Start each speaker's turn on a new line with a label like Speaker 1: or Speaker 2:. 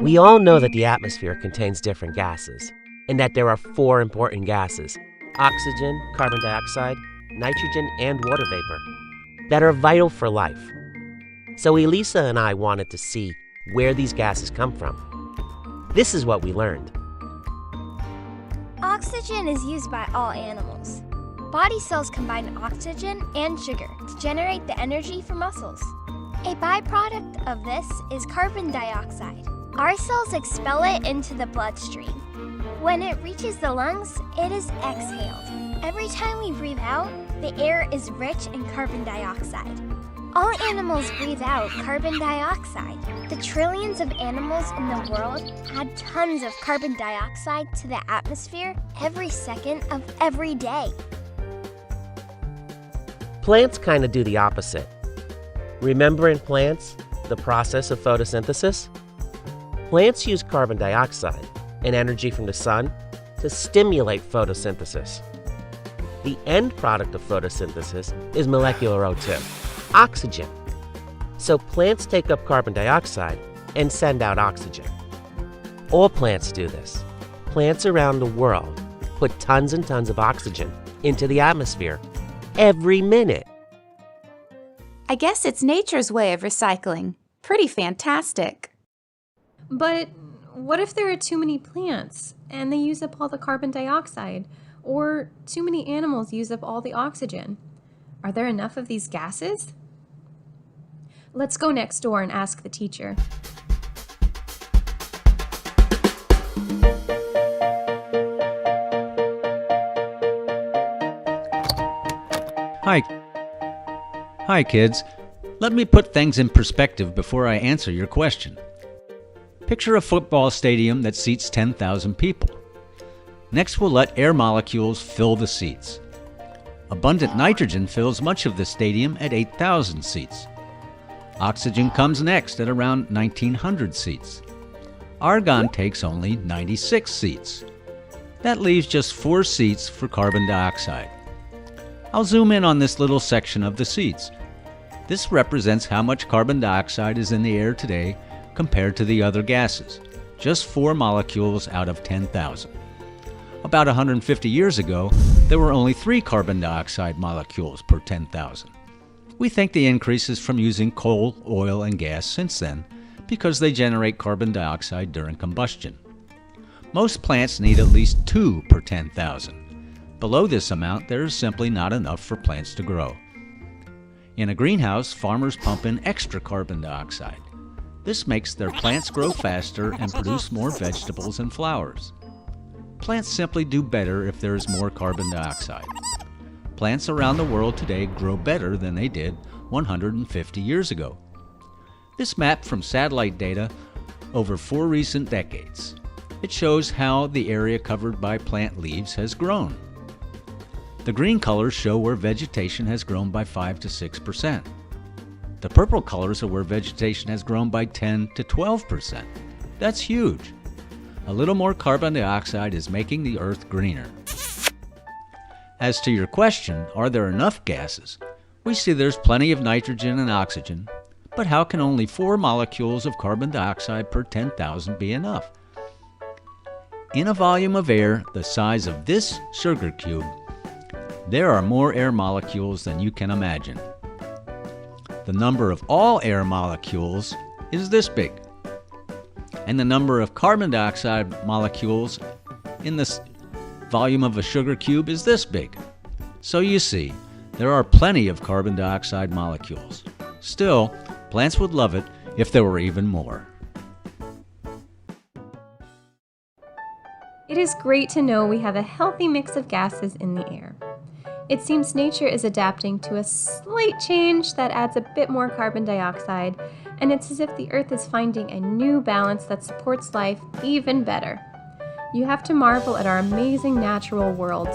Speaker 1: We all know that the atmosphere contains different gases, and that there are 4 important gases: oxygen, carbon dioxide, nitrogen, and water vapor, that are vital for life. So Elisa and I wanted to see where these gases come from. This is what we learned.
Speaker 2: Oxygen is used by all animals. Body cells combine oxygen and sugar to generate the energy for muscles. A byproduct of this is carbon dioxide. Our cells expel it into the bloodstream. When it reaches the lungs, it is exhaled. Every time we breathe out, the air is rich in carbon dioxide. All animals breathe out carbon dioxide. The trillions of animals in the world add tons of carbon dioxide to the atmosphere every second of every day.
Speaker 1: Plants kind of do the opposite. Remember in plants, the process of photosynthesis? Plants use carbon dioxide and energy from the sun to stimulate photosynthesis. The end product of photosynthesis is molecular O2, oxygen. So plants take up carbon dioxide and send out oxygen. All plants do this. Plants around the world put tons and tons of oxygen into the atmosphere every minute.
Speaker 3: I guess it's nature's way of recycling. Pretty fantastic.
Speaker 4: But what if there are too many plants and they use up all the carbon dioxide, or too many animals use up all the oxygen? Are there enough of these gases? Let's go next door and ask the teacher.
Speaker 5: Hi, kids. Let me put things in perspective before I answer your question. Picture a football stadium that seats 10,000 people. Next, we'll let air molecules fill the seats. Abundant nitrogen fills much of the stadium at 8,000 seats. Oxygen comes next at around 1,900 seats. Argon takes only 96 seats. That leaves just 4 seats for carbon dioxide. I'll zoom in on this little section of the seats. This represents how much carbon dioxide is in the air today compared to the other gases, just 4 molecules out of 10,000. About 150 years ago, there were only 3 carbon dioxide molecules per 10,000. We think the increase is from using coal, oil, and gas since then, because they generate carbon dioxide during combustion. Most plants need at least 2 per 10,000. Below this amount, there is simply not enough for plants to grow. In a greenhouse, farmers pump in extra carbon dioxide. This makes their plants grow faster and produce more vegetables and flowers. Plants simply do better if there is more carbon dioxide. Plants around the world today grow better than they did 150 years ago. This map from satellite data over 4 recent decades. It shows how the area covered by plant leaves has grown. The green colors show where vegetation has grown by 5 to 6%. The purple colors are where vegetation has grown by 10 to 12%. That's huge. A little more carbon dioxide is making the earth greener. As to your question, are there enough gases? We see there's plenty of nitrogen and oxygen, but how can only 4 molecules of carbon dioxide per 10,000 be enough? In a volume of air the size of this sugar cube, there are more air molecules than you can imagine. The number of all air molecules is this big, and the number of carbon dioxide molecules in this volume of a sugar cube is this big. So you see, there are plenty of carbon dioxide molecules. Still, plants would love it if there were even more.
Speaker 4: It is great to know we have a healthy mix of gases in the air. It seems nature is adapting to a slight change that adds a bit more carbon dioxide, and it's as if the Earth is finding a new balance that supports life even better. You have to marvel at our amazing natural world.